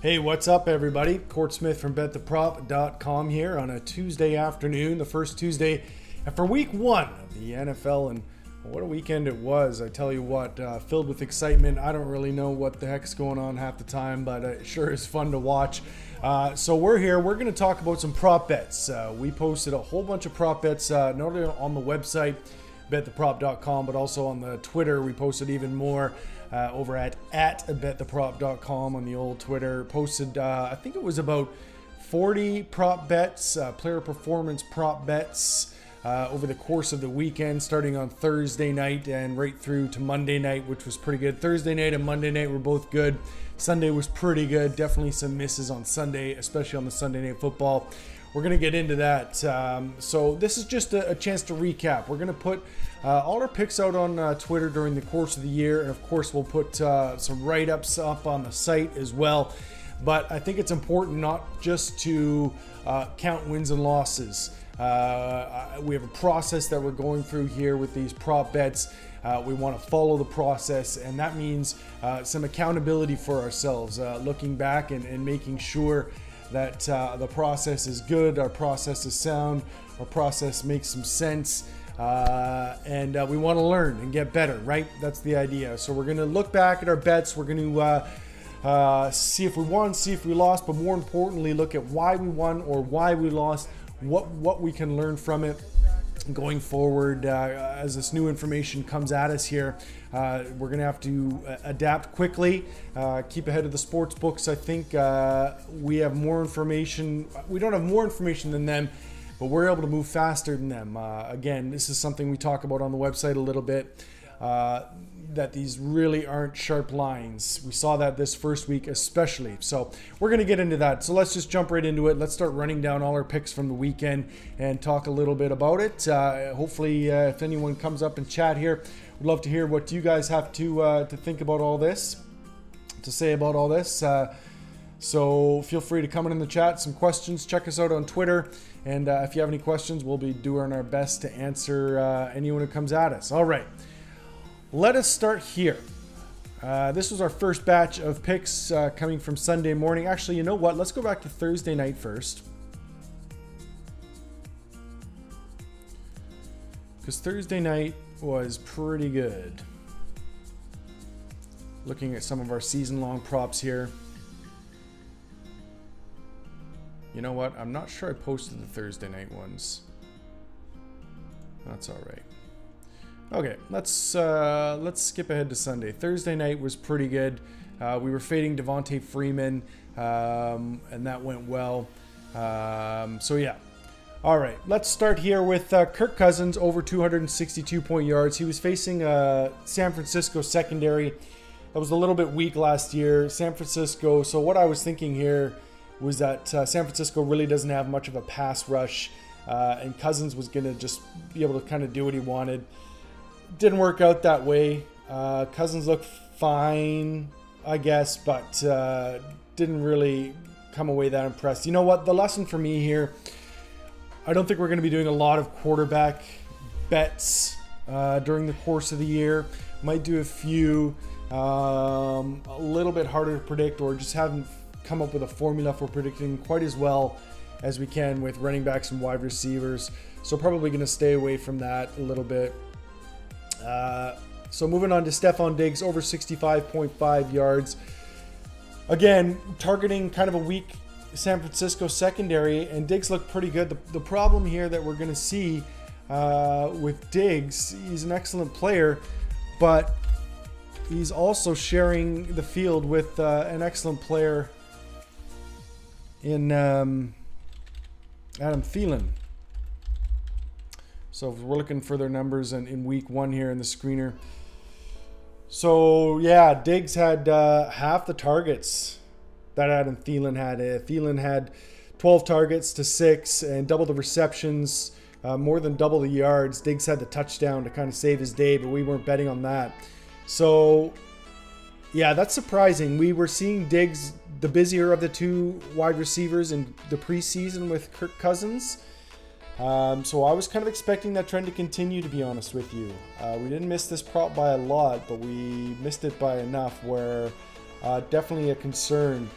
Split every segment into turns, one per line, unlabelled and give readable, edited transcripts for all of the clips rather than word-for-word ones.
Hey, what's up, everybody? Court Smith from BetTheProp.com here on a Tuesday afternoon, the first Tuesday for week one of the NFL, and what a weekend it was. I tell you what, filled with excitement. I don't really know what the heck's going on half the time, but it sure is fun to watch. So we're here. We're going to talk about some prop bets. We posted a whole bunch of prop bets, not only on the website, bettheprop.com, but also on the Twitter. We posted even more over at bettheprop.com on the old Twitter. Posted, I think it was about 40 prop bets, player performance prop bets over the course of the weekend, starting on Thursday night and right through to Monday night, which was pretty good. Thursday night and Monday night were both good. Sunday was pretty good. Definitely some misses on Sunday, especially on the Sunday Night Football. We're going to get into that. So this is just a chance to recap. We're going to put all our picks out on Twitter during the course of the year. And of course, we'll put some write-ups up on the site as well. But I think it's important not just to count wins and losses. We have a process that we're going through here with these prop bets. We want to follow the process, and that means some accountability for ourselves, looking back and making sure that the process is good, our process is sound, our process makes some sense, and we want to learn and get better, right? That's the idea. So we're going to look back at our bets. We're going to see if we won, see if we lost, but more importantly, look at why we won or why we lost, what we can learn from it going forward as this new information comes at us here. We're going to have to adapt quickly, keep ahead of the sports books. I think we have more information. We don't have more information than them, but we're able to move faster than them. Again, this is something we talk about on the website a little bit, that these really aren't sharp lines. We saw that this first week especially. So we're going to get into that. So let's just jump right into it. Let's start running down all our picks from the weekend and talk a little bit about it. Hopefully, if anyone comes up and chat here, we'd love to hear what you guys have to think about all this, to say about all this. So feel free to comment in the chat, some questions. Check us out on Twitter. And if you have any questions, we'll be doing our best to answer anyone who comes at us. All right. Let us start here. This was our first batch of picks coming from Sunday morning. Actually, you know what? Let's go back to Thursday night first. Because Thursday night was pretty good. Looking at some of our season-long props here. You know what? I'm not sure I posted the Thursday night ones. That's all right. Okay, let's skip ahead to Sunday. Thursday night was pretty good. We were fading Devontae Freeman, and that went well. So yeah. All right, let's start here with Kirk Cousins over 262 point yards. He was facing San Francisco secondary that was a little bit weak last year. San Francisco. So what I was thinking here was that San Francisco really doesn't have much of a pass rush, and Cousins was going to just be able to kind of do what he wanted. Didn't work out that way. Cousins looked fine, I guess, but didn't really come away that impressed. You know what? The lesson for me here, I don't think we're going to be doing a lot of quarterback bets during the course of the year. Might do a few, a little bit harder to predict, or just haven't come up with a formula for predicting quite as well as we can with running backs and wide receivers. So probably going to stay away from that a little bit. So moving on to Stephon Diggs, over 65.5 yards. Again, targeting kind of a weak San Francisco secondary, and Diggs looked pretty good. The problem here that we're going to see with Diggs, he's an excellent player, but he's also sharing the field with an excellent player in Adam Thielen. So if we're looking for their numbers in week one here in the screener. So yeah, Diggs had half the targets that Adam Thielen had. Thielen had 12 targets to 6 and double the receptions, more than double the yards. Diggs had the touchdown to kind of save his day, but we weren't betting on that. So yeah, that's surprising. We were seeing Diggs the busier of the two wide receivers in the preseason with Kirk Cousins. So I was kind of expecting that trend to continue, to be honest with you. We didn't miss this prop by a lot, but we missed it by enough where definitely a concern.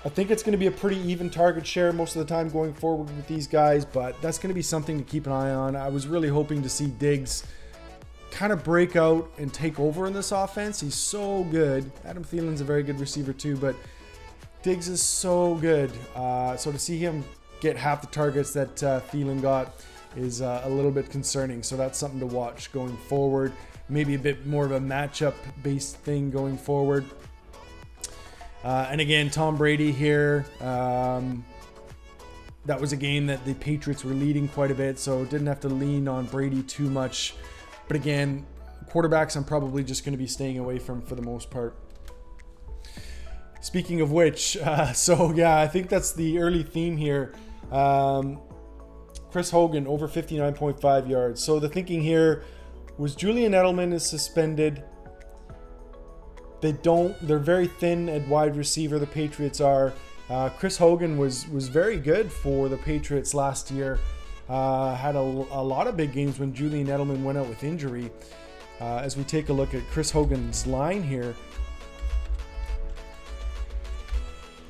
I think it's going to be a pretty even target share most of the time going forward with these guys, but that's going to be something to keep an eye on. I was really hoping to see Diggs kind of break out and take over in this offense. He's so good. Adam Thielen's a very good receiver too, but Diggs is so good. So to see him get half the targets that Thielen got is a little bit concerning. So that's something to watch going forward. Maybe a bit more of a matchup-based thing going forward. And again, Tom Brady here. That was a game that the Patriots were leading quite a bit, so didn't have to lean on Brady too much. But again, quarterbacks I'm probably just going to be staying away from for the most part. Speaking of which, so yeah, I think that's the early theme here. Chris Hogan over 59.5 yards. So the thinking here was Julian Edelman is suspended. They're very thin at wide receiver, the Patriots are. Chris Hogan was very good for the Patriots last year. Had a lot of big games when Julian Edelman went out with injury. As we take a look at Chris Hogan's line here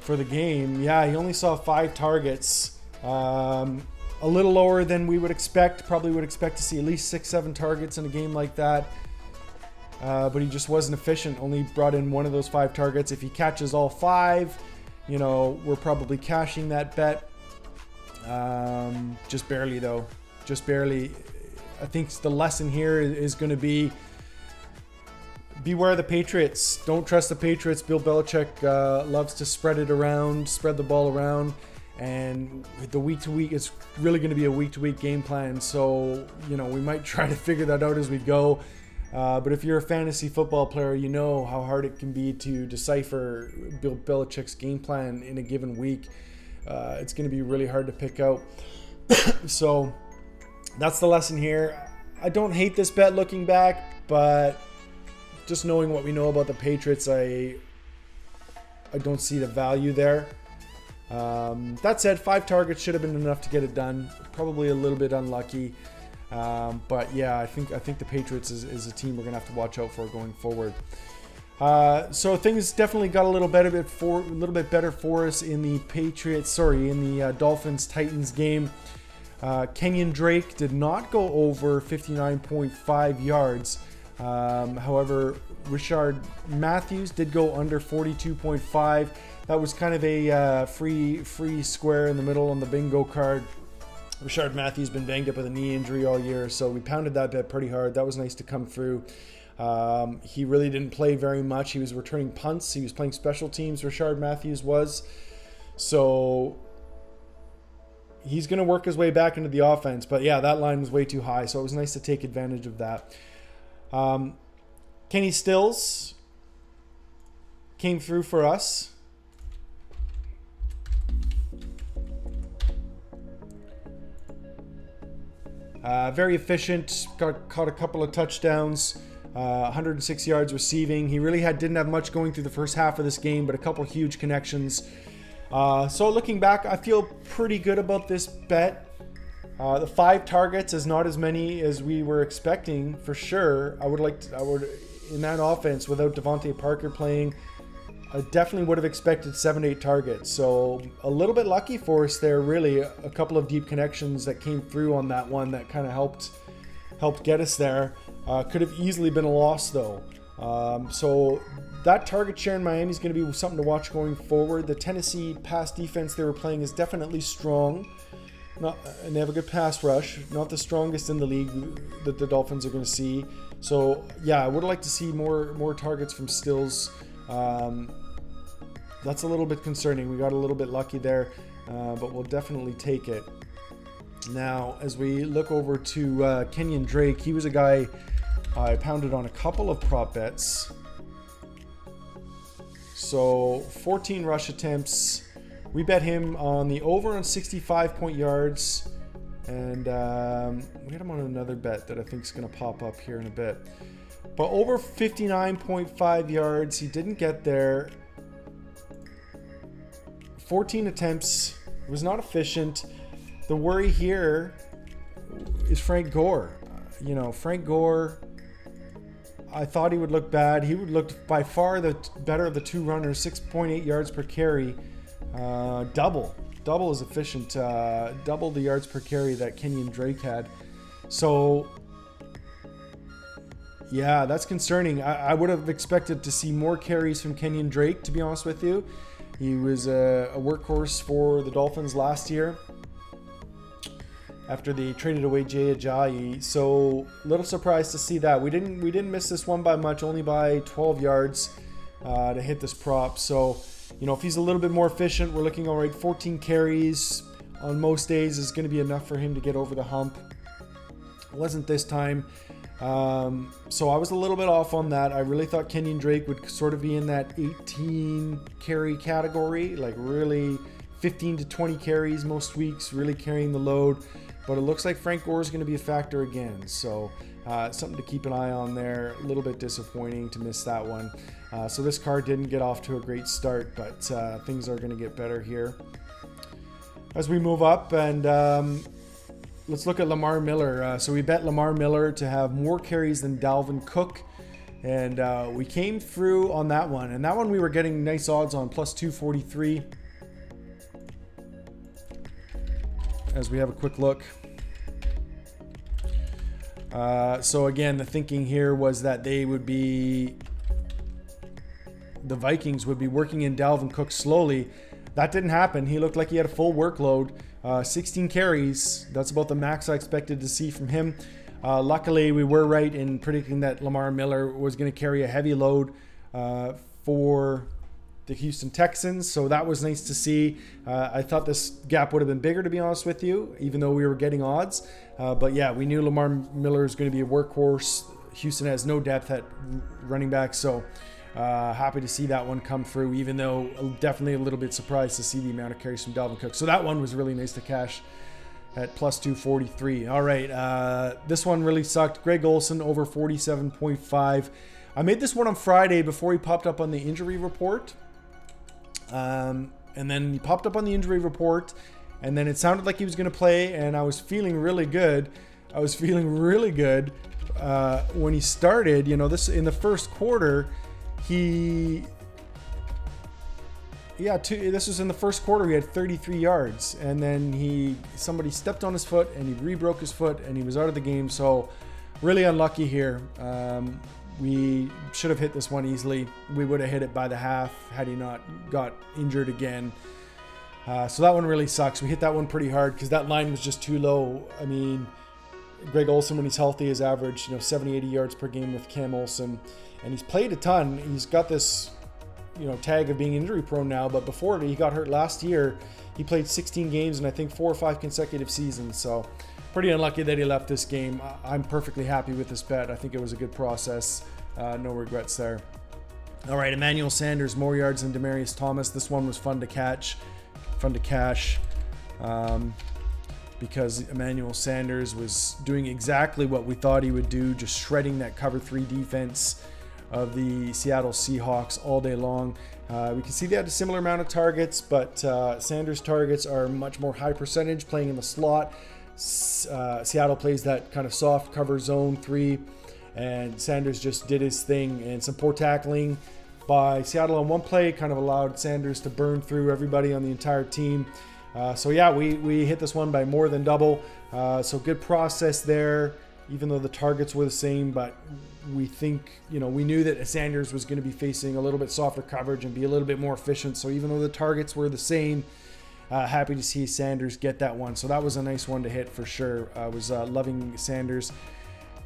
for the game, yeah, he only saw 5 targets. A little lower than we would expect. Probably would expect to see at least 6-7 targets in a game like that. But he just wasn't efficient. Only brought in 1 of those 5 targets. If he catches all 5, you know, we're probably cashing that bet. Just barely though. Just barely. I think the lesson here is going to be beware the Patriots. Don't trust the Patriots. Bill Belichick loves to spread it around, spread the ball around. And the week-to-week, it's really going to be a week-to-week game plan. So, you know, we might try to figure that out as we go. But if you're a fantasy football player, you know how hard it can be to decipher Bill Belichick's game plan in a given week. It's going to be really hard to pick out. So that's the lesson here. I don't hate this bet looking back, but just knowing what we know about the Patriots, I don't see the value there. That said, 5 targets should have been enough to get it done. Probably a little bit unlucky. But yeah, I think the Patriots is a team we're gonna have to watch out for going forward. So things definitely got a little bit better for us in the Dolphins Titans game. Kenyon Drake did not go over 59.5 yards. However, Richard Matthews did go under 42.5. That was kind of a free square in the middle on the bingo card. Richard Matthews been banged up with a knee injury all year, so we pounded that bet pretty hard. That was nice to come through. He really didn't play very much. He was returning punts. He was playing special teams, Richard Matthews was. So he's going to work his way back into the offense. But yeah, that line was way too high, so it was nice to take advantage of that. Kenny Stills came through for us. Very efficient, caught a couple of touchdowns, 106 yards receiving. He really didn't have much going through the first half of this game, but a couple huge connections. So looking back, I feel pretty good about this bet. The 5 targets is not as many as we were expecting for sure. I would in that offense without Devontae Parker playing, I definitely would have expected 7 to 8 targets. So a little bit lucky for us there, really. A couple of deep connections that came through on that one that kind of helped get us there. Could have easily been a loss though. So that target share in Miami is going to be something to watch going forward. The Tennessee pass defense they were playing is definitely strong. And they have a good pass rush. Not the strongest in the league that the Dolphins are going to see. So yeah, I would like to see more targets from Stills. That's a little bit concerning. We got a little bit lucky there, but we'll definitely take it. Now, as we look over to Kenyon Drake, he was a guy I pounded on a couple of prop bets. So 14 rush attempts. We bet him on the over on 65 point yards. And we had him on another bet that I think is going to pop up here in a bit. But over 59.5 yards, he didn't get there. 14 attempts, was not efficient. The worry here is Frank Gore. You know, Frank Gore, I thought he would look bad. He would look by far the better of the 2 runners, 6.8 yards per carry. Double is efficient. Double the yards per carry that Kenyon Drake had. So, yeah, that's concerning. I would have expected to see more carries from Kenyon Drake, to be honest with you. He was a workhorse for the Dolphins last year after they traded away Jay Ajayi. So, a little surprised to see that. We didn't miss this one by much, only by 12 yards to hit this prop. So, you know, if he's a little bit more efficient, we're looking all right. 14 carries on most days is going to be enough for him to get over the hump. It wasn't this time. So I was a little bit off on that. I really thought Kenyon Drake would sort of be in that 18 carry category, like really 15 to 20 carries most weeks, really carrying the load. But it looks like Frank Gore is going to be a factor again. So something to keep an eye on there. A little bit disappointing to miss that one. So this card didn't get off to a great start, but things are going to get better here as we move up. And let's look at Lamar Miller. So we bet Lamar Miller to have more carries than Dalvin Cook. And we came through on that one. And that one we were getting nice odds on, plus 243. As we have a quick look. So again, the thinking here was that the Vikings would be working in Dalvin Cook slowly. That didn't happen. He looked like he had a full workload. 16 carries. That's about the max I expected to see from him. Luckily, we were right in predicting that Lamar Miller was going to carry a heavy load for the Houston Texans. So that was nice to see. I thought this gap would have been bigger, to be honest with you, even though we were getting odds. But yeah, we knew Lamar Miller is going to be a workhorse. Houston has no depth at running back. So happy to see that one come through, even though definitely a little bit surprised to see the amount of carries from Dalvin Cook. So that one was really nice to cash at plus 243. All right, this one really sucked. Greg Olsen over 47.5. I made this one on Friday before he popped up on the injury report. And then he popped up on the injury report, and then it sounded like he was going to play, and I was feeling really good. When he started, you know, this in the first quarter. This was in the first quarter. He had 33 yards, and then somebody stepped on his foot, and he re-broke his foot, and he was out of the game. So really unlucky here. We should have hit this one easily. We would have hit it by the half had he not got injured again. So that one really sucks. We hit that one pretty hard because that line was just too low. I mean, Greg Olsen, when he's healthy, is average, 70, 80 yards per game with Cam Olsen. And he's played a ton. He's got this, tag of being injury prone now. But before he got hurt last year, he played 16 games in I think 4 or 5 consecutive seasons. So pretty unlucky that he left this game. I'm perfectly happy with this bet. I think it was a good process. No regrets there. All right, Emmanuel Sanders, more yards than Demaryius Thomas. This one was fun to cash. Because Emmanuel Sanders was doing exactly what we thought he would do, just shredding that cover 3 defense of the Seattle Seahawks all day long. We can see they had a similar amount of targets, but Sanders' targets are much more high percentage, playing in the slot. Seattle plays that kind of soft cover zone 3, and Sanders just did his thing. And some poor tackling by Seattle on one play kind of allowed Sanders to burn through everybody on the entire team. So yeah, we hit this one by more than double. So good process there, even though the targets were the same. But we think, we knew that Sanders was going to be facing a little bit softer coverage and be a little bit more efficient. So even though the targets were the same, happy to see Sanders get that one. So that was a nice one to hit for sure. I was loving Sanders.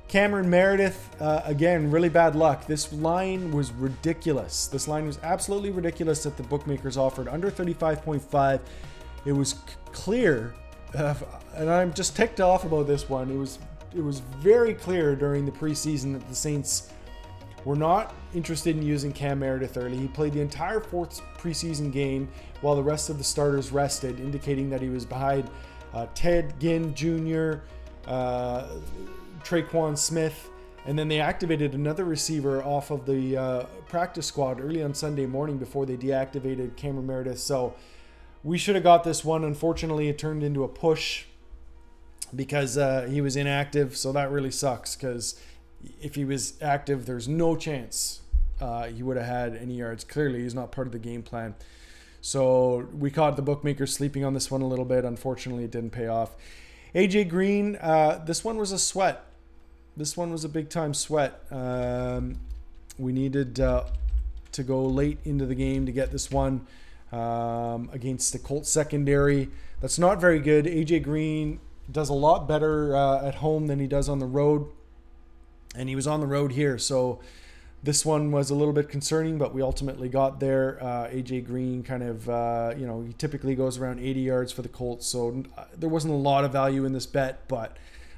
Cameron Meredith, again, really bad luck. This line was ridiculous. This line was absolutely ridiculous that the bookmakers offered under 35.5. It was clear, and I'm just ticked off about this one. It was very clear during the preseason that the Saints were not interested in using Cam Meredith early. He played the entire 4th preseason game while the rest of the starters rested, indicating that he was behind Ted Ginn Jr., Traquan Smith, and then they activated another receiver off of the practice squad early on Sunday morning before they deactivated Cameron Meredith. So we should have got this one. Unfortunately, it turned into a push because he was inactive. So that really sucks, because if he was active, there's no chance he would have had any yards. Clearly, he's not part of the game plan. So we caught the bookmakers sleeping on this one a little bit. Unfortunately, it didn't pay off. AJ Green, this one was a sweat. This one was a big time sweat. We needed to go late into the game to get this one against the Colts secondary. That's not very good. AJ Green does a lot better at home than he does on the road. And he was on the road here. So this one was a little bit concerning, but we ultimately got there. AJ Green kind of, he typically goes around 80 yards for the Colts. So there wasn't a lot of value in this bet, but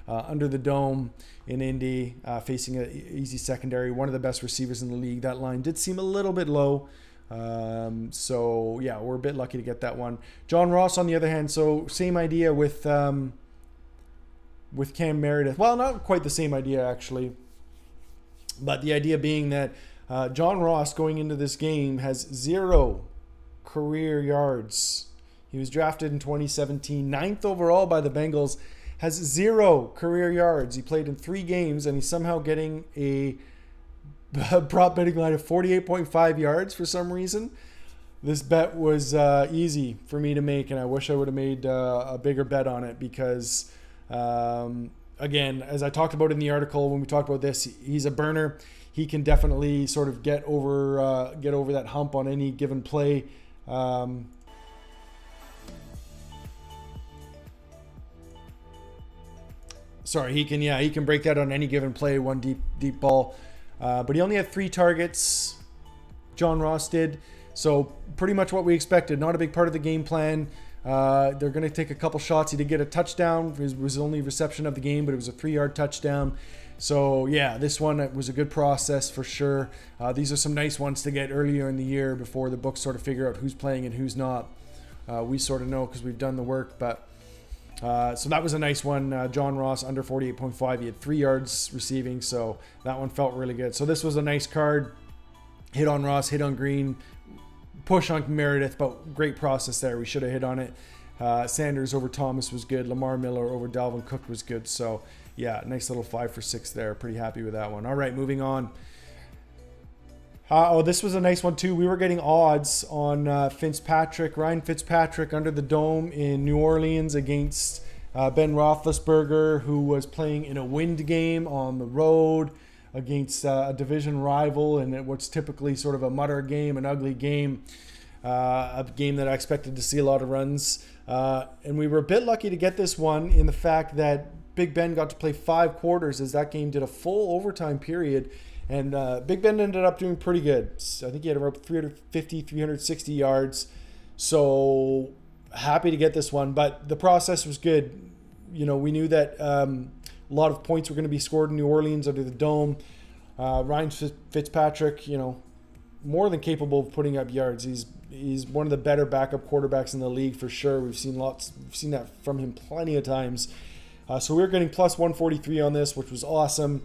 under the dome in Indy, facing an easy secondary, one of the best receivers in the league. That line did seem a little bit low. So yeah, we're a bit lucky to get that one. John Ross, on the other hand, so same idea with Cam Meredith. Well, not quite the same idea actually, but the idea being that John Ross going into this game has 0 career yards. He was drafted in 2017, 9th overall by the Bengals, has 0 career yards. He played in 3 games, and he's somehow getting a prop betting line of 48.5 yards for some reason. This bet was easy for me to make, and I wish I would have made a bigger bet on it because, again, as I talked about in the article when we talked about this, he's a burner. He can definitely sort of get over that hump on any given play. He can break that on any given play, one deep ball. But he only had 3 targets. John Ross did. So pretty much what we expected. Not a big part of the game plan. They're going to take a couple shots. He did get a touchdown. It was the only reception of the game, but it was a 3-yard touchdown. So yeah, this one was a good process for sure. These are some nice ones to get earlier in the year before the books sort of figure out who's playing and who's not. We sort of know because we've done the work, but so that was a nice one. John Ross under 48.5. He had 3 yards receiving, so that one felt really good. So this was a nice card. Hit on Ross, hit on Green, push on Meredith, but great process there. We should have hit on it. Sanders over Thomas was good. Lamar Miller over Dalvin Cook was good. So yeah, nice little 5 for 6 there. Pretty happy with that one. All right, moving on. This was a nice one too. We were getting odds on Ryan Fitzpatrick under the dome in New Orleans against Ben Roethlisberger, who was playing in a wind game on the road against a division rival, and what's typically sort of a mutter game, an ugly game, a game that I expected to see a lot of runs. And we were a bit lucky to get this one in the fact that Big Ben got to play 5 quarters as that game did a full overtime period. And Big Ben ended up doing pretty good. So I think he had around 350, 360 yards. So happy to get this one. But the process was good. We knew that a lot of points were going to be scored in New Orleans under the dome. Ryan Fitzpatrick, more than capable of putting up yards. He's one of the better backup quarterbacks in the league for sure. We've seen that from him plenty of times. So we were getting plus 143 on this, which was awesome.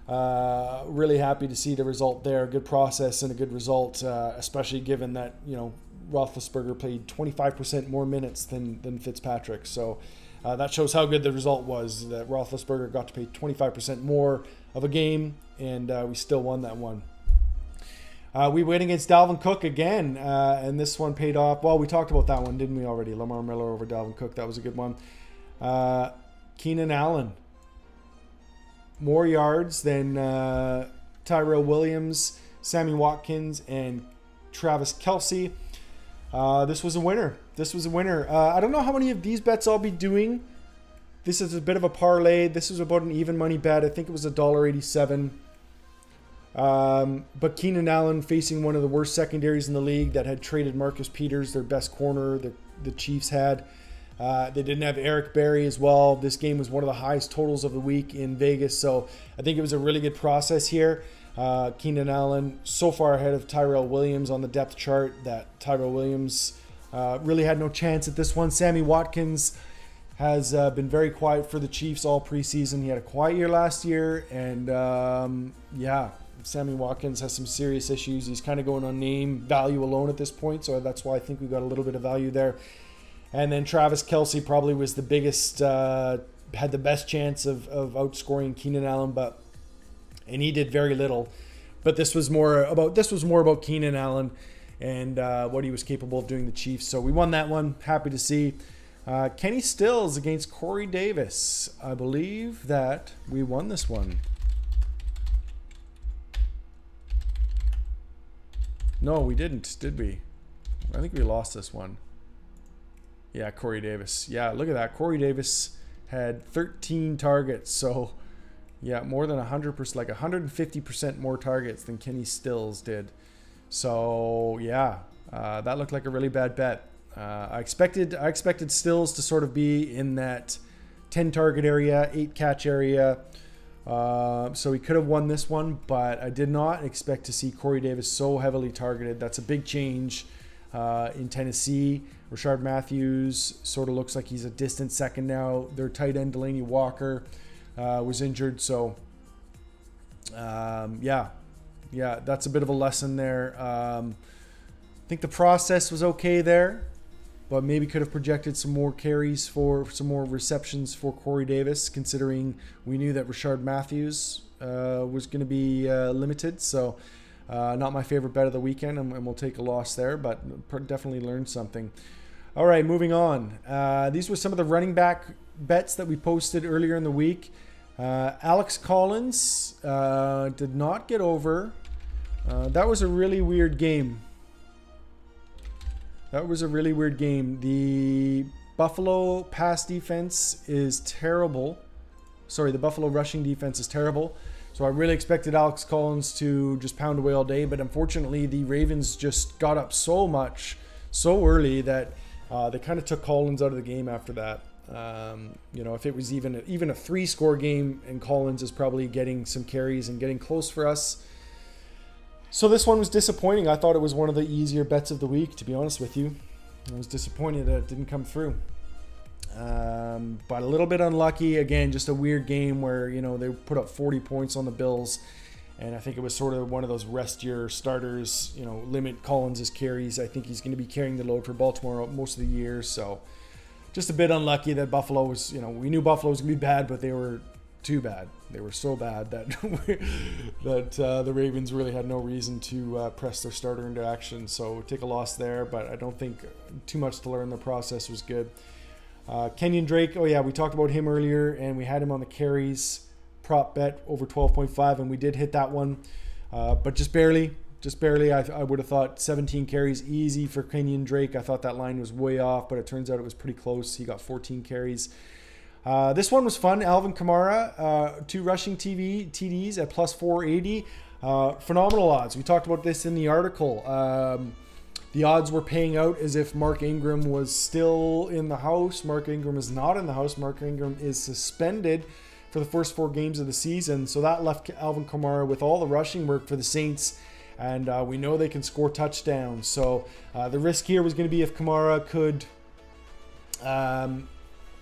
Really happy to see the result there. Good process and a good result, especially given that Roethlisberger played 25% more minutes than Fitzpatrick. So that shows how good the result was. That Roethlisberger got to play 25% more of a game, and we still won that one. We went against Dalvin Cook again, and this one paid off. Well, we talked about that one, didn't we already? Lamar Miller over Dalvin Cook. That was a good one. Keenan Allen. More yards than Tyrell Williams, Sammy Watkins, and Travis Kelce. This was a winner. I don't know how many of these bets I'll be doing. This is a bit of a parlay. This is about an even money bet. I think it was $1.87. But Keenan Allen facing one of the worst secondaries in the league that had traded Marcus Peters, their best corner the Chiefs had. They didn't have Eric Berry as well. This game was one of the highest totals of the week in Vegas, so I think it was a really good process here. Keenan Allen so far ahead of Tyrell Williams on the depth chart that Tyrell Williams really had no chance at this one. Sammy Watkins has been very quiet for the Chiefs all preseason. He had a quiet year last year, and Sammy Watkins has some serious issues. He's kind of going on name value alone at this point, so that's why I think we got a little bit of value there. And then Travis Kelce probably was the biggest, had the best chance of outscoring Keenan Allen, and he did very little. But this was more about Keenan Allen, and what he was capable of doing the Chiefs. So we won that one. Happy to see. Kenny Stills against Corey Davis. I believe that we won this one. No, we didn't, did we? I think we lost this one. Yeah, Corey Davis. Yeah, look at that. Corey Davis had 13 targets. So, yeah, more than 100%, like 150% more targets than Kenny Stills did. So, yeah, that looked like a really bad bet. I expected Stills to sort of be in that 10 target area, 8 catch area. So he could have won this one, but I did not expect to see Corey Davis so heavily targeted. That's a big change in Tennessee. Rashard Matthews sort of looks like he's a distant second now. Their tight end, Delaney Walker, was injured. So, yeah, that's a bit of a lesson there. I think the process was okay there, but maybe could have projected some more carries for some more receptions for Corey Davis, considering we knew that Rashard Matthews was going to be limited. So not my favorite bet of the weekend, and we'll take a loss there, but definitely learned something. All right, moving on. These were some of the running back bets that we posted earlier in the week. Alex Collins did not get over. That was a really weird game. That was a really weird game. The Buffalo pass defense is terrible. Sorry, the Buffalo rushing defense is terrible. So I really expected Alex Collins to just pound away all day. But unfortunately, the Ravens just got up so much, so early that they kind of took Collins out of the game after that. You know, if it was even a 3-score game and Collins is probably getting some carries and getting close for us. So this one was disappointing. I thought it was one of the easier bets of the week, to be honest with you. I was disappointed that it didn't come through. But a little bit unlucky. Again, just a weird game where, you know, they put up 40 points on the Bills. And I think it was sort of one of those rest your starters, you know, limit Collins' carries. I think he's going to be carrying the load for Baltimore most of the year. So just a bit unlucky that Buffalo was, you know, we knew Buffalo was going to be bad, but they were too bad. They were so bad that the Ravens really had no reason to press their starter into action. So take a loss there, but I don't think too much to learn. The process was good. Kenyon Drake, oh yeah, we talked about him earlier, and we had him on the carries prop bet over 12.5, and we did hit that one, but just barely. I would have thought 17 carries easy for Kenyon Drake. I thought that line was way off, but it turns out it was pretty close. He got 14 carries. This one was fun. Alvin Kamara, 2 rushing TDs at plus 480. Phenomenal odds. We talked about this in the article. The odds were paying out as if Mark Ingram was still in the house. Mark Ingram is not in the house. Mark Ingram is suspended for the first 4 games of the season. So that left Alvin Kamara with all the rushing work for the Saints. And we know they can score touchdowns. So the risk here was going to be if Kamara could...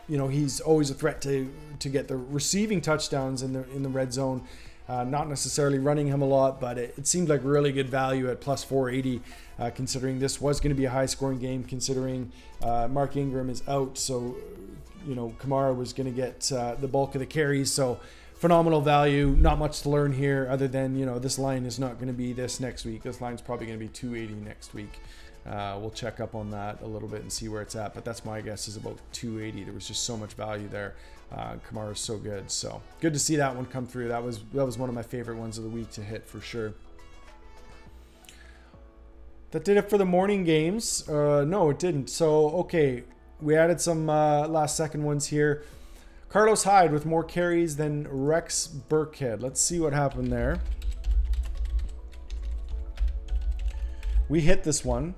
you know, he's always a threat to get the receiving touchdowns in the red zone. Not necessarily running him a lot, but it seemed like really good value at plus 480, considering this was going to be a high-scoring game, considering Mark Ingram is out. So, you know, Kamara was going to get the bulk of the carries. So, phenomenal value. Not much to learn here other than, you know, this line is not going to be this next week. This line's probably going to be 280 next week. We'll check up on that a little bit and see where it's at, but that's my guess is about 280. There was just so much value there. Kamara's so good, so good to see that one come through. That was one of my favorite ones of the week to hit for sure. That did it for the morning games. No, it didn't. So okay, we added some last second ones here. Carlos Hyde with more carries than Rex Burkhead. Let's see what happened there. We hit this one.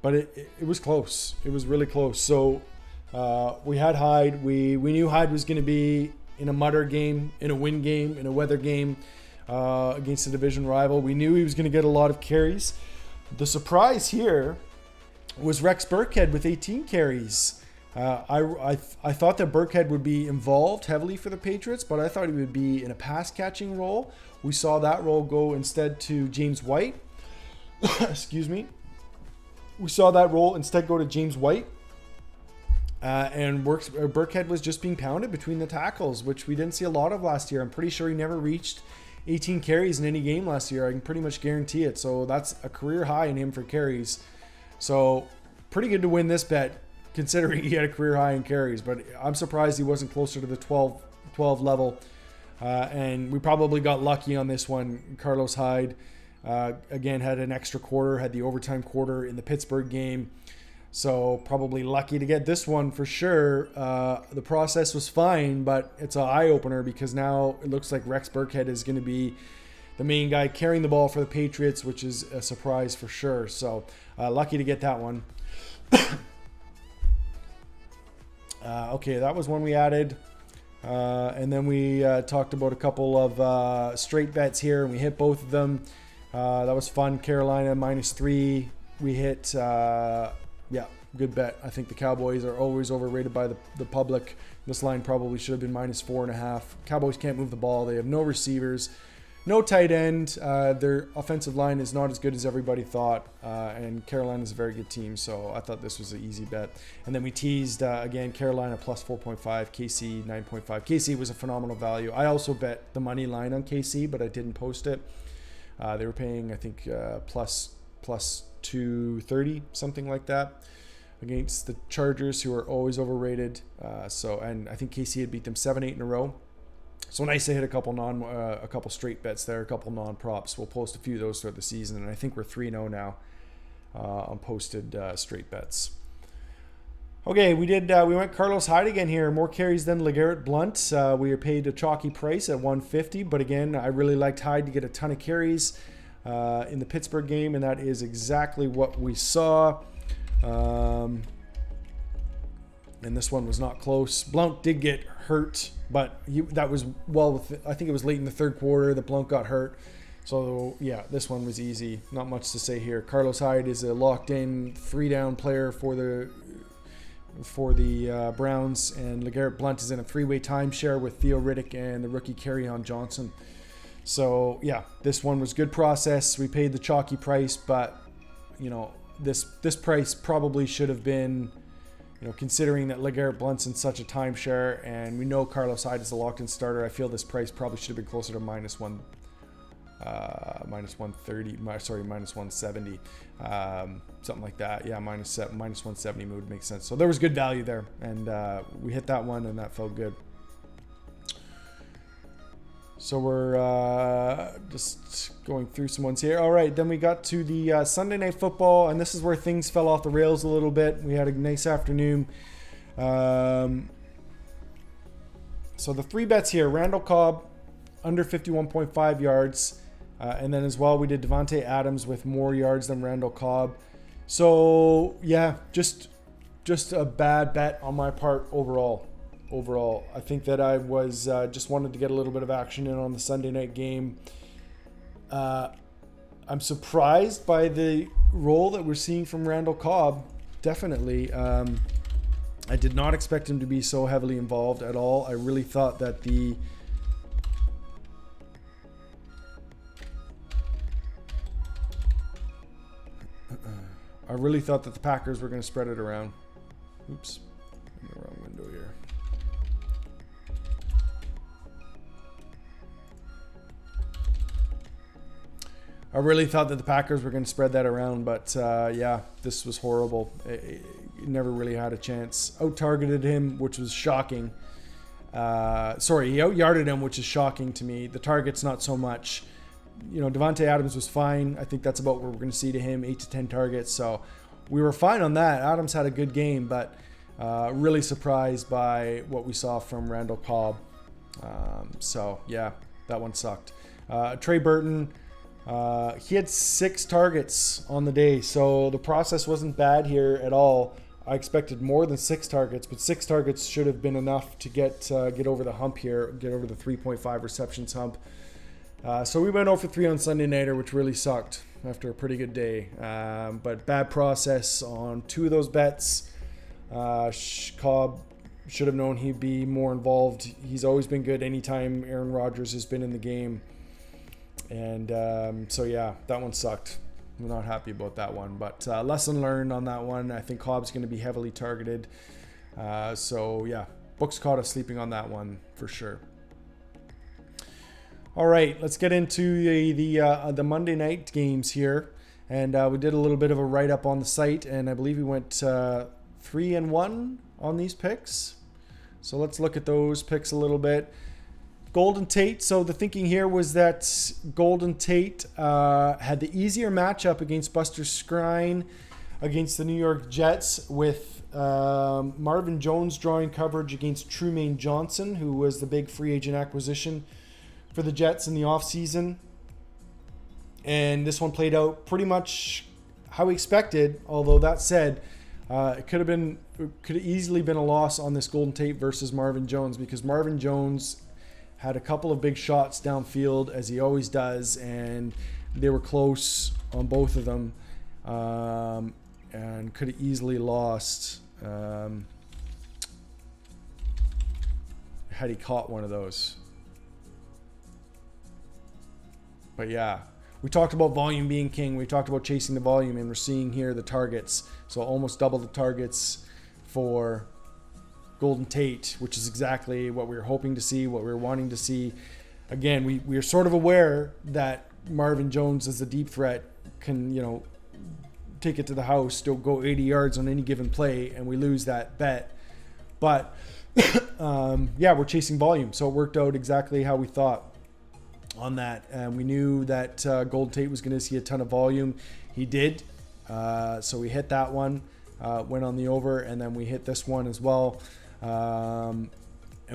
But it was close. It was really close. So we had Hyde. We knew Hyde was going to be in a mutter game, in a win game, in a weather game against a division rival. We knew he was going to get a lot of carries. The surprise here was Rex Burkhead with 18 carries. I thought that Burkhead would be involved heavily for the Patriots, but I thought he would be in a pass-catching role. We saw that role go instead to James White. Excuse me. We saw that role instead go to James White. And Burkhead was just being pounded between the tackles, which we didn't see a lot of last year. I'm pretty sure he never reached 18 carries in any game last year. I can pretty much guarantee it. So that's a career high in him for carries. So pretty good to win this bet, considering he had a career high in carries. But I'm surprised he wasn't closer to the 12 level. And we probably got lucky on this one. Carlos Hyde, again, had an extra quarter, had the overtime quarter in the Pittsburgh game. So probably lucky to get this one for sure. The process was fine, but it's an eye-opener because now it looks like Rex Burkhead is going to be the main guy carrying the ball for the Patriots, which is a surprise for sure. So lucky to get that one. Okay, that was one we added. And then we talked about a couple of straight bets here, and we hit both of them. That was fun. Carolina -3. We hit... yeah, good bet. I think the Cowboys are always overrated by the public. This line probably should have been -4.5. Cowboys can't move the ball. They have no receivers, no tight end. Their offensive line is not as good as everybody thought. And Carolina is a very good team, so I thought this was an easy bet. And then we teased, again, Carolina +4.5, KC 9.5. KC was a phenomenal value. I also bet the money line on KC, but I didn't post it. They were paying, I think, plus 230, something like that, against the Chargers, who are always overrated. And I think KC had beat them 7-8 in a row. So nice to hit a couple straight bets there, a couple non-props. We'll post a few of those throughout the season, and I think we're 3-0 now on posted straight bets. Okay, we went Carlos Hyde again here. More carries than LeGarrette Blount. We are paid a chalky price at 150, but again, I really liked Hyde to get a ton of carries in the Pittsburgh game, and that is exactly what we saw. And this one was not close. Blount did get hurt, but that was I think it was late in the third quarter that Blount got hurt. So yeah, this one was easy. Not much to say here. Carlos Hyde is a locked-in 3-down player for the Browns, and LeGarrette Blount is in a 3-way timeshare with Theo Riddick and the rookie Kerryon Johnson. So yeah, this one was good process. We paid the chalky price, but you know, this price probably should have been, you know, considering that LeGarrette Blount's in such a timeshare, and we know Carlos Hyde is a locked-in starter. I feel this price probably should have been closer to -130, -170, something like that. Yeah, -170 would make sense. So there was good value there, and we hit that one, and that felt good. So we're just going through some ones here. All right, then we got to the Sunday Night Football, and this is where things fell off the rails a little bit. We had a nice afternoon. So the 3 bets here: Randall Cobb, under 51.5 yards. And then as well, we did Davante Adams with more yards than Randall Cobb. So yeah, just a bad bet on my part overall. I think that I was just wanted to get a little bit of action in on the Sunday night game. I'm surprised by the role that we're seeing from Randall Cobb. Definitely. I did not expect him to be so heavily involved at all. I really thought that the Packers were going to spread it around. Oops, in the wrong window here. I really thought that the Packers were going to spread that around, but yeah, this was horrible. It never really had a chance. Out-targeted him, which was shocking. He out-yarded him, which is shocking to me. The targets, not so much. You know, Davante Adams was fine. I think that's about what we're going to see to him, 8 to 10 targets. So we were fine on that. Adams had a good game, but really surprised by what we saw from Randall Cobb. So yeah, that one sucked. Trey Burton, he had 6 targets on the day, so the process wasn't bad here at all. I expected more than 6 targets, but 6 targets should have been enough to get over the hump here, get over the 3.5 receptions hump. So we went 0 for 3 on Sunday Nighter, which really sucked after a pretty good day. But bad process on 2 of those bets. Cobb should have known he'd be more involved. He's always been good anytime Aaron Rodgers has been in the game. And so yeah, that one sucked. I'm not happy about that one, but lesson learned on that one. I think Cobb's going to be heavily targeted. So yeah, books caught us sleeping on that one for sure. All right, let's get into the Monday night games here. And we did a little bit of a write-up on the site, and I believe we went 3-1 on these picks. So let's look at those picks a little bit. Golden Tate. So the thinking here was that Golden Tate had the easier matchup against Buster Skrine against the New York Jets, with Marvin Jones drawing coverage against Trumaine Johnson, who was the big free agent acquisition for the Jets in the offseason. And this one played out pretty much how we expected, although that said, it could have easily been a loss on this Golden Tate versus Marvin Jones, because Marvin Jones had a couple of big shots downfield, as he always does, and they were close on both of them, and could have easily lost had he caught one of those. But yeah, we talked about volume being king. We talked about chasing the volume, and we're seeing here the targets. So almost double the targets for Golden Tate, which is exactly what we were hoping to see, what we were wanting to see. Again, we are sort of aware that Marvin Jones as a deep threat can, take it to the house, don't go 80 yards on any given play, and we lose that bet. But yeah, we're chasing volume. So it worked out exactly how we thought on that. And we knew that Golden Tate was going to see a ton of volume. He did. So we hit that one, went on the over, and then we hit this one as well. And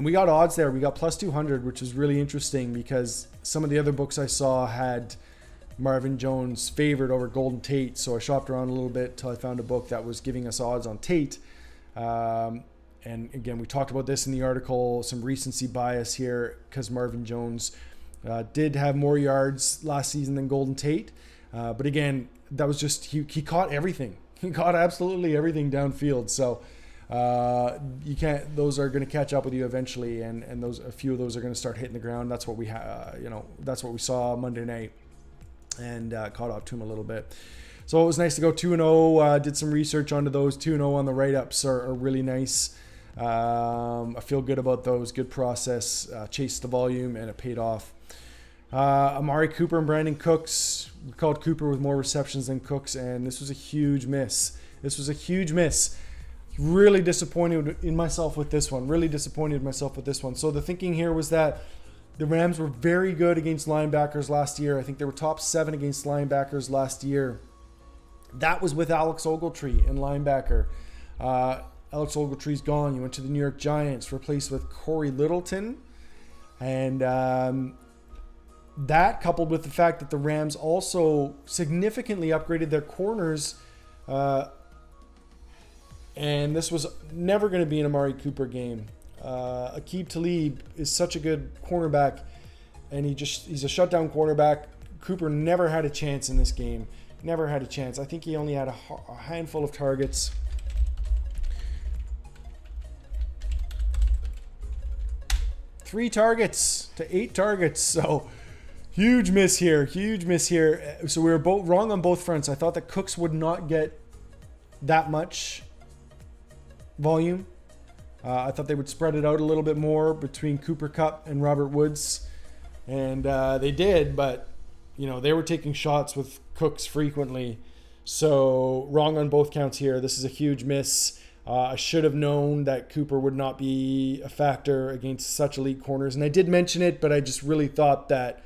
we got odds there. We got plus 200, which is really interesting, because some of the other books I saw had Marvin Jones favored over Golden Tate. So I shopped around a little bit till I found a book that was giving us odds on Tate. And again, we talked about this in the article, some recency bias here, because Marvin Jones did have more yards last season than Golden Tate. But again, that was just, he caught everything. He caught absolutely everything downfield. So you can't, those are going to catch up with you eventually. And a few of those are going to start hitting the ground. That's what we that's what we saw Monday night, and caught up to him a little bit. So it was nice to go 2-0. Did some research onto those. 2-0 on the write-ups are really nice. I feel good about those. Good process. Chased the volume, and it paid off. Amari Cooper and Brandon Cooks. We called Cooper with more receptions than Cooks, and this was a huge miss. This was a huge miss. Really disappointed in myself with this one. Really disappointed in myself with this one. So the thinking here was that the Rams were very good against linebackers last year. I think they were top 7 against linebackers last year. That was with Alex Ogletree in linebacker. Alex Ogletree's gone. He went to the New York Giants, replaced with Corey Littleton. And that, coupled with the fact that the Rams also significantly upgraded their corners, and this was never going to be an Amari Cooper game. Aqib Talib is such a good cornerback, and he's a shutdown cornerback. Cooper never had a chance in this game. Never had a chance. I think he only had a handful of targets. Three targets to 8 targets. So huge miss here. Huge miss here. So we were both wrong on both fronts. I thought that Cooks would not get that much volume. I thought they would spread it out a little bit more between Cooper Kupp and Robert Woods. And they did, but they were taking shots with Cooks frequently. So wrong on both counts here. This is a huge miss. I should have known that Cooper would not be a factor against such elite corners. And I did mention it, but I just really thought that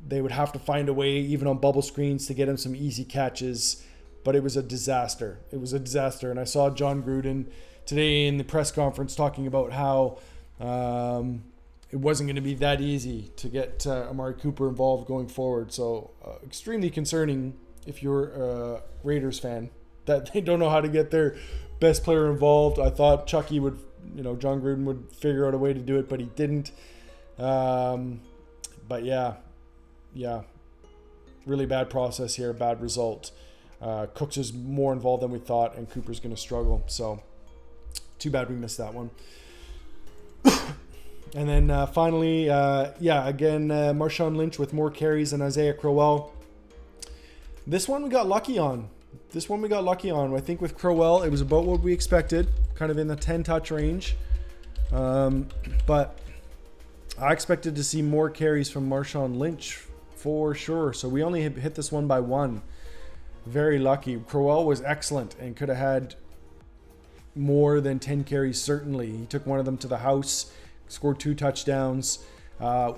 they would have to find a way, even on bubble screens, to get him some easy catches. But it was a disaster. It was a disaster. And I saw John Gruden today in the press conference talking about how it wasn't going to be that easy to get Amari Cooper involved going forward. So extremely concerning if you're a Raiders fan, that they don't know how to get their best player involved. I thought Chucky would, John Gruden would figure out a way to do it, but he didn't. But yeah, really bad process here, bad result. Cooks is more involved than we thought, and Cooper's going to struggle. So too bad we missed that one. And then finally, again, Marshawn Lynch with more carries than Isaiah Crowell. This one we got lucky on. I think with Crowell, it was about what we expected, kind of in the 10-touch range. But I expected to see more carries from Marshawn Lynch for sure. So we only hit this one by 1. Very lucky. Crowell was excellent and could have had more than 10 carries, certainly. He took one of them to the house, scored 2 touchdowns.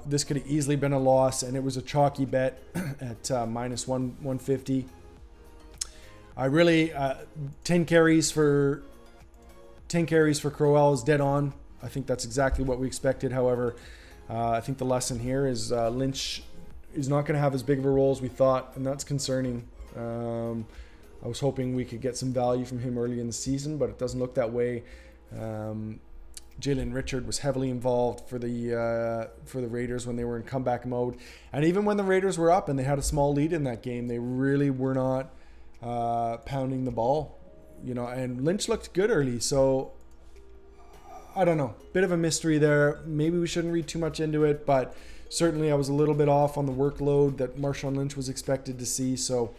This could have easily been a loss, and it was a chalky bet at minus 150. I really 10 carries for Crowell is dead on. I think that's exactly what we expected. However, I think the lesson here is Lynch is not going to have as big of a role as we thought, and that's concerning. I was hoping we could get some value from him early in the season, but it doesn't look that way. Jalen Richard was heavily involved for the Raiders when they were in comeback mode, and even when the Raiders were up and they had a small lead in that game, they really were not pounding the ball, And Lynch looked good early, so I don't know. Bit of a mystery there. Maybe we shouldn't read too much into it, but certainly I was a little bit off on the workload that Marshawn Lynch was expected to see, so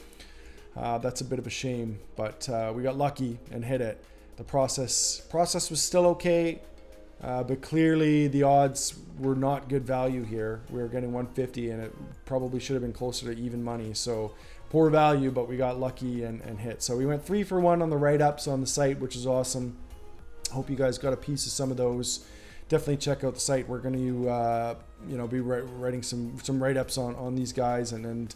that's a bit of a shame. But we got lucky and hit it. The process was still okay, but clearly the odds were not good value here. We were getting 150, and it probably should have been closer to even money. So poor value, but we got lucky and hit. So we went 3 for 1 on the write-ups on the site, which is awesome. Hope you guys got a piece of some of those. Definitely check out the site. We're going to be writing some write-ups on these guys and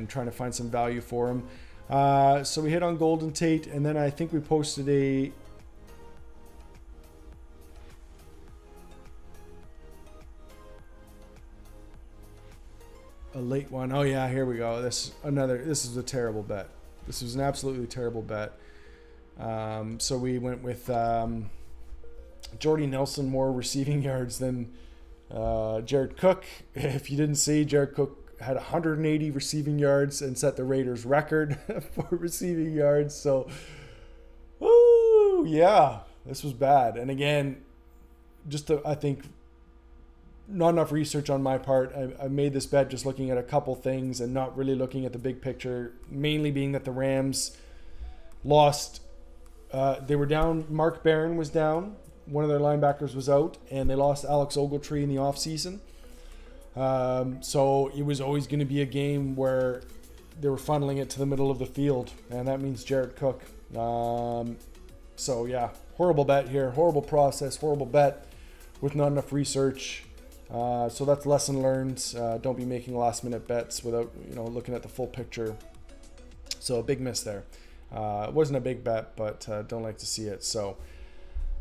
trying to find some value for them. So we hit on Golden Tate, and then I think we posted a late one. Oh yeah, here we go. This is a terrible bet. This was an absolutely terrible bet. So we went with Jordy Nelson more receiving yards than Jared Cook. If you didn't see, Jared Cook had 180 receiving yards and set the Raiders record for receiving yards. So, woo, yeah, this was bad. And again, I think not enough research on my part. I made this bet just looking at a couple things and not really looking at the big picture, mainly being that the Rams lost. They were down. Mark Barron was down. One of their linebackers was out, and they lost Alex Ogletree in the offseason. So it was always going to be a game where they were funneling it to the middle of the field, and that means Jared Cook. So yeah, horrible bet here. Horrible process. Horrible bet with not enough research. So that's lesson learned. Don't be making last-minute bets without looking at the full picture. So a big miss there. It wasn't a big bet, but don't like to see it. So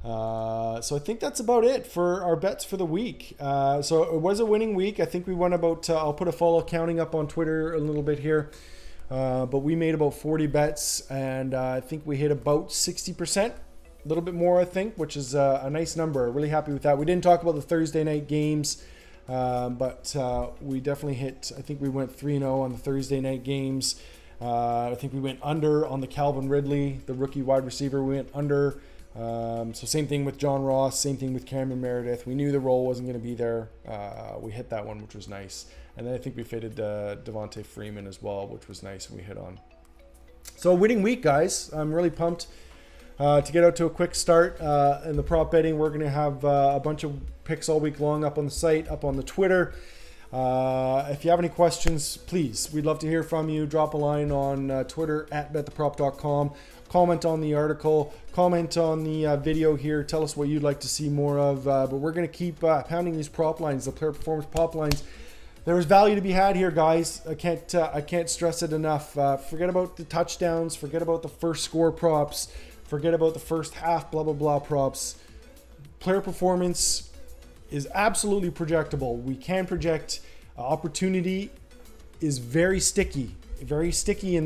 I think that's about it for our bets for the week. So it was a winning week. I think we won about, I'll put a follow counting up on Twitter a little bit here. But we made about 40 bets, and I think we hit about 60%. A little bit more, I think, which is a nice number. Really happy with that. We didn't talk about the Thursday night games, but we definitely hit, I think we went 3-0 on the Thursday night games. I think we went under on the Calvin Ridley, the rookie wide receiver. We went under. So same thing with John Ross, same thing with Cameron Meredith. We knew the role wasn't going to be there. We hit that one, which was nice. And then I think we fitted Devontae Freeman as well, which was nice, and we hit on. So a winning week, guys. I'm really pumped to get out to a quick start in the prop betting. We're going to have a bunch of picks all week long up on the site, up on the Twitter. If you have any questions, please, we'd love to hear from you. Drop a line on Twitter at bettheprop.com. Comment on the article. Comment on the video here. Tell us what you'd like to see more of. But we're going to keep pounding these prop lines, the player performance prop lines. There's value to be had here, guys. I can't stress it enough. Forget about the touchdowns. Forget about the first score props. Forget about the first half blah, blah, blah props. Player performance is absolutely projectable. We can project. Opportunity is very sticky in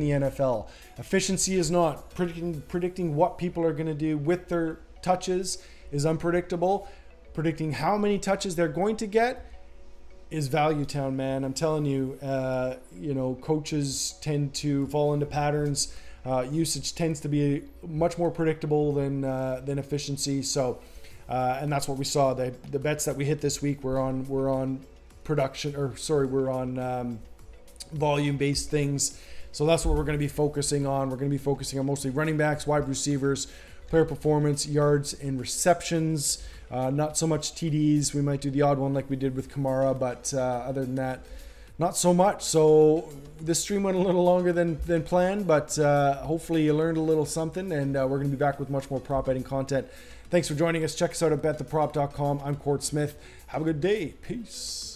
the NFL. Efficiency is not. Predicting what people are going to do with their touches is unpredictable. Predicting how many touches they're going to get is value town, man. I'm telling you, coaches tend to fall into patterns. Usage tends to be much more predictable than efficiency. So, and that's what we saw. The bets that we hit this week were on volume-based things. So that's what we're going to be focusing on. We're going to be focusing on mostly running backs, wide receivers, player performance, yards, and receptions. Not so much TDs. We might do the odd one like we did with Kamara, but other than that, not so much. So this stream went a little longer than planned, but hopefully you learned a little something, and we're going to be back with much more prop betting content. Thanks for joining us. Check us out at bettheprop.com. I'm Court Smith. Have a good day. Peace.